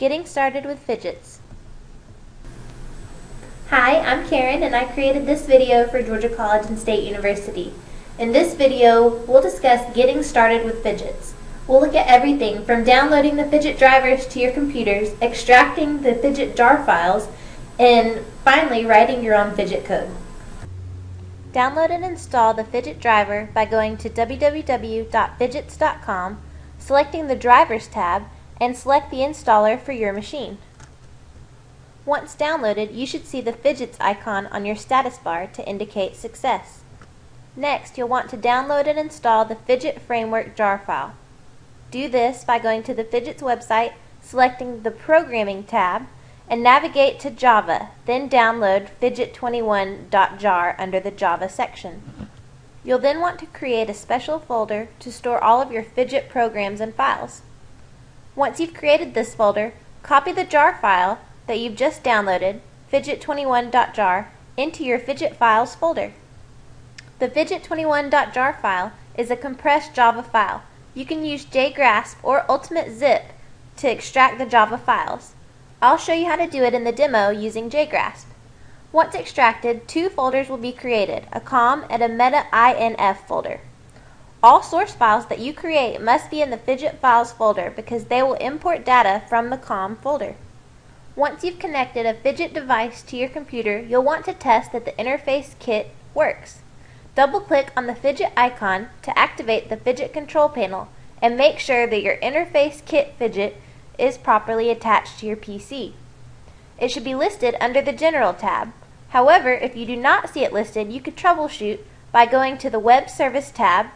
Getting started with Phidgets. Hi, I'm Karen and I created this video for Georgia College and State University. In this video, we'll discuss getting started with Phidgets. We'll look at everything from downloading the Phidget drivers to your computers, extracting the Phidget jar files, and finally writing your own Phidget code. Download and install the Phidget driver by going to www.phidgets.com, selecting the Drivers tab, and select the installer for your machine. Once downloaded, you should see the Phidgets icon on your status bar to indicate success. Next, you'll want to download and install the Phidget Framework jar file. Do this by going to the Phidgets website, selecting the Programming tab, and navigate to Java, then download Phidget21.jar under the Java section. You'll then want to create a special folder to store all of your Phidget programs and files. Once you've created this folder, copy the jar file that you've just downloaded, Phidget21.jar, into your Phidget files folder. The Phidget21.jar file is a compressed Java file. You can use JGrasp or Ultimate Zip to extract the Java files. I'll show you how to do it in the demo using JGrasp. Once extracted, two folders will be created, a COM and a meta.inf folder. All source files that you create must be in the Phidget files folder because they will import data from the COM folder. Once you've connected a Phidget device to your computer, you'll want to test that the interface kit works. Double-click on the Phidget icon to activate the Phidget control panel and make sure that your interface kit Phidget is properly attached to your PC. It should be listed under the General tab. However, if you do not see it listed, you could troubleshoot by going to the Web Service tab,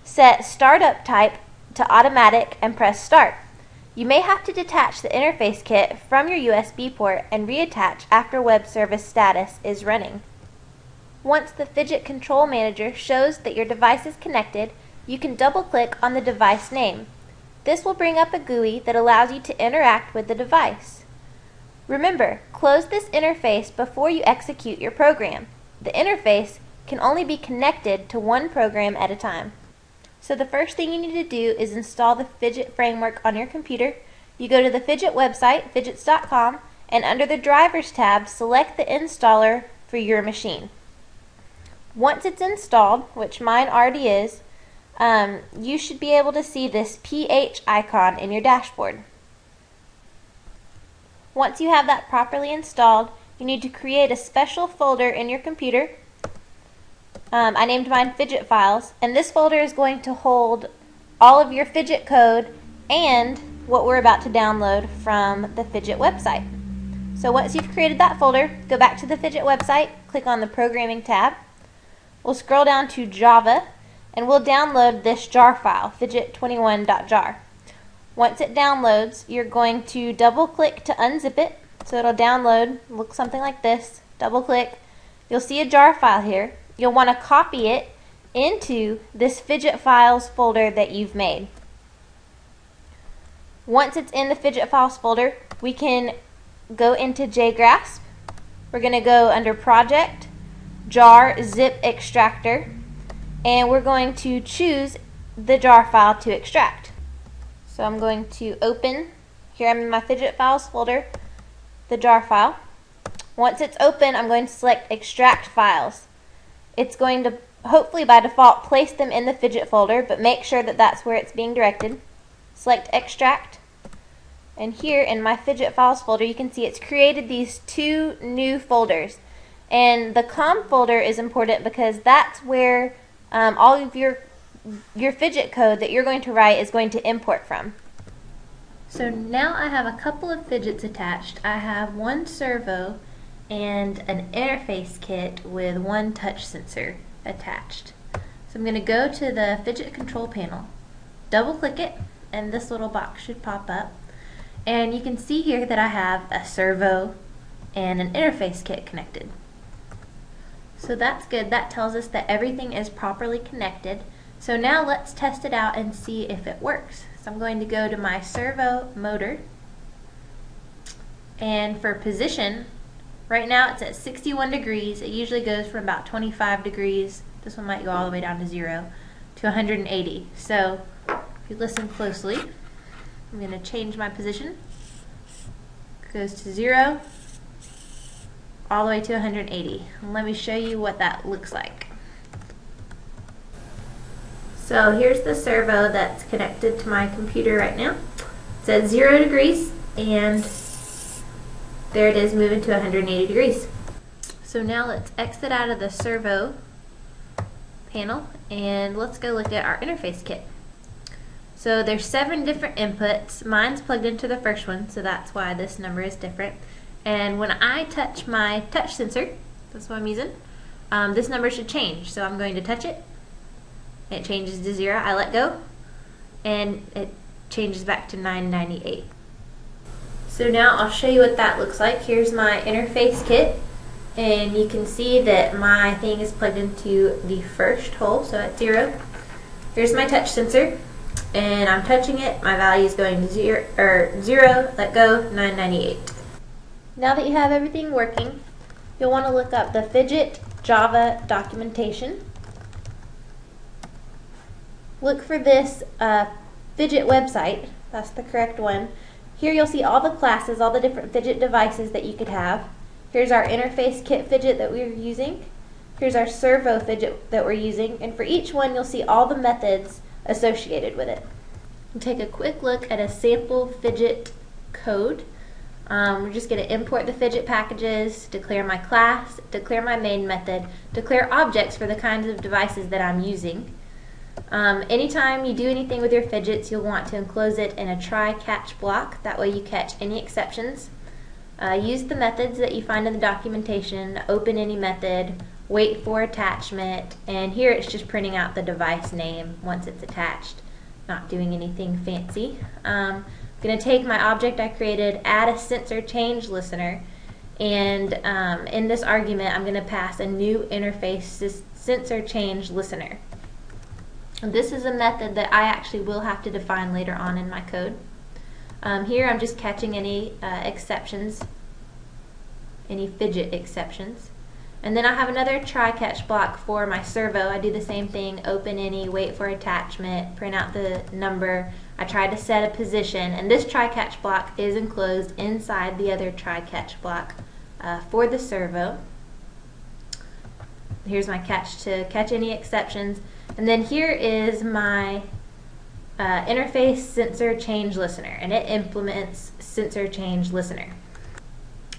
set Startup Type to Automatic, and press Start. You may have to detach the interface kit from your USB port and reattach after Web Service status is running. Once the Phidget Control Manager shows that your device is connected, you can double-click on the device name. This will bring up a GUI that allows you to interact with the device. Remember, close this interface before you execute your program. The interface can only be connected to one program at a time. So the first thing you need to do is install the Phidget framework on your computer. You go to the Phidget website, phidgets.com, and under the Drivers tab, select the installer for your machine. Once it's installed, which mine already is, you should be able to see this PH icon in your dashboard. Once you have that properly installed, you need to create a special folder in your computer. I named mine Phidget Files, and this folder is going to hold all of your Phidget code and what we're about to download from the Phidget website. So once you've created that folder, go back to the Phidget website, click on the Programming tab. We'll scroll down to Java, and we'll download this jar file, Phidget21.jar. Once it downloads, you're going to double-click to unzip it, so it'll download, look something like this. Double-click, you'll see a jar file here. You'll want to copy it into this Phidget files folder that you've made. Once it's in the Phidget files folder, we can go into JGrasp. We're going to go under Project, Jar Zip Extractor, and we're going to choose the jar file to extract. So I'm going to open, here I'm in my Phidget files folder, the jar file. Once it's open, I'm going to select Extract Files. It's going to, hopefully by default, place them in the Phidget folder, but make sure that that's where it's being directed. Select Extract, and here in my Phidget files folder, you can see it's created these two new folders. And the COM folder is important because that's where all of your Phidget code that you're going to write is going to import from. So now I have a couple of Phidgets attached. I have one servo and an interface kit with one touch sensor attached. So I'm going to go to the Phidget control panel, double click it, and this little box should pop up. And you can see here that I have a servo and an interface kit connected. So that's good. That tells us that everything is properly connected. So now let's test it out and see if it works. So I'm going to go to my servo motor, and for position, right now it's at 61 degrees. It usually goes from about 25 degrees. This one might go all the way down to 0 to 180. So if you listen closely, I'm going to change my position. goes to 0 all the way to 180. Let me show you what that looks like. So here's the servo that's connected to my computer right now. It says 0 degrees, and there it is moving to 180 degrees. So now let's exit out of the servo panel and let's go look at our interface kit. So there's 7 different inputs. Mine's plugged into the first one, so that's why this number is different. And when I touch my touch sensor, that's what I'm using, this number should change. So I'm going to touch it. It changes to 0. I let go, and it changes back to 998. So now I'll show you what that looks like. Here's my interface kit, and you can see that my thing is plugged into the first hole, so at 0. Here's my touch sensor, and I'm touching it. My value is going to 0, let go, 998. Now that you have everything working, you'll want to look up the Phidget Java documentation. Look for this Phidget website. That's the correct one. Here you'll see all the classes, all the different Phidget devices that you could have. Here's our interface kit Phidget that we're using. Here's our servo Phidget that we're using. And for each one you'll see all the methods associated with it. We'll take a quick look at a sample Phidget code. We're just going to import the Phidget packages, declare my class, declare my main method, declare objects for the kinds of devices that I'm using. Anytime you do anything with your Phidgets, you'll want to enclose it in a try-catch block. That way you catch any exceptions. Use the methods that you find in the documentation, open any method, wait for attachment, and here it's just printing out the device name once it's attached, not doing anything fancy. I'm going to take my object I created, add a sensor change listener, and in this argument I'm going to pass a new interface sensor change listener. This is a method that I actually will have to define later on in my code. Here I'm just catching any exceptions, any Phidget exceptions. And then I have another try-catch block for my servo. I do the same thing, open any, wait for attachment, print out the number. I try to set a position, and this try-catch block is enclosed inside the other try-catch block for the servo. Here's my catch to catch any exceptions. And then here is my interface sensor change listener, and it implements sensor change listener.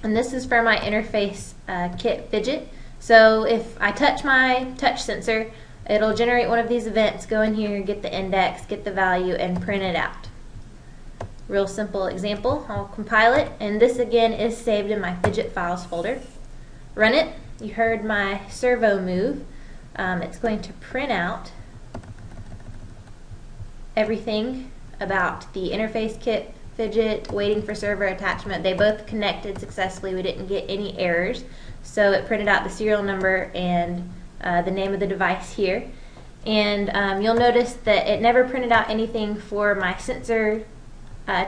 And this is for my interface kit Phidget. So if I touch my touch sensor, it'll generate one of these events, go in here, get the index, get the value, and print it out. Real simple example. I'll compile it, and this again is saved in my Phidget files folder. Run it. You heard my servo move. It's going to print out everything about the interface kit Phidget, waiting for server attachment. They both connected successfully. We didn't get any errors. So it printed out the serial number and the name of the device here. And you'll notice that it never printed out anything for my sensor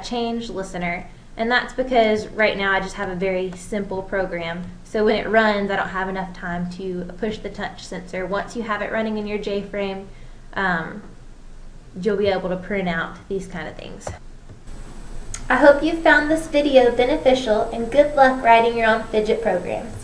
change listener. And that's because right now I just have a very simple program. So when it runs, I don't have enough time to push the touch sensor. Once you have it running in your JFrame, you'll be able to print out these kind of things. I hope you found this video beneficial, and good luck writing your own Phidget programs.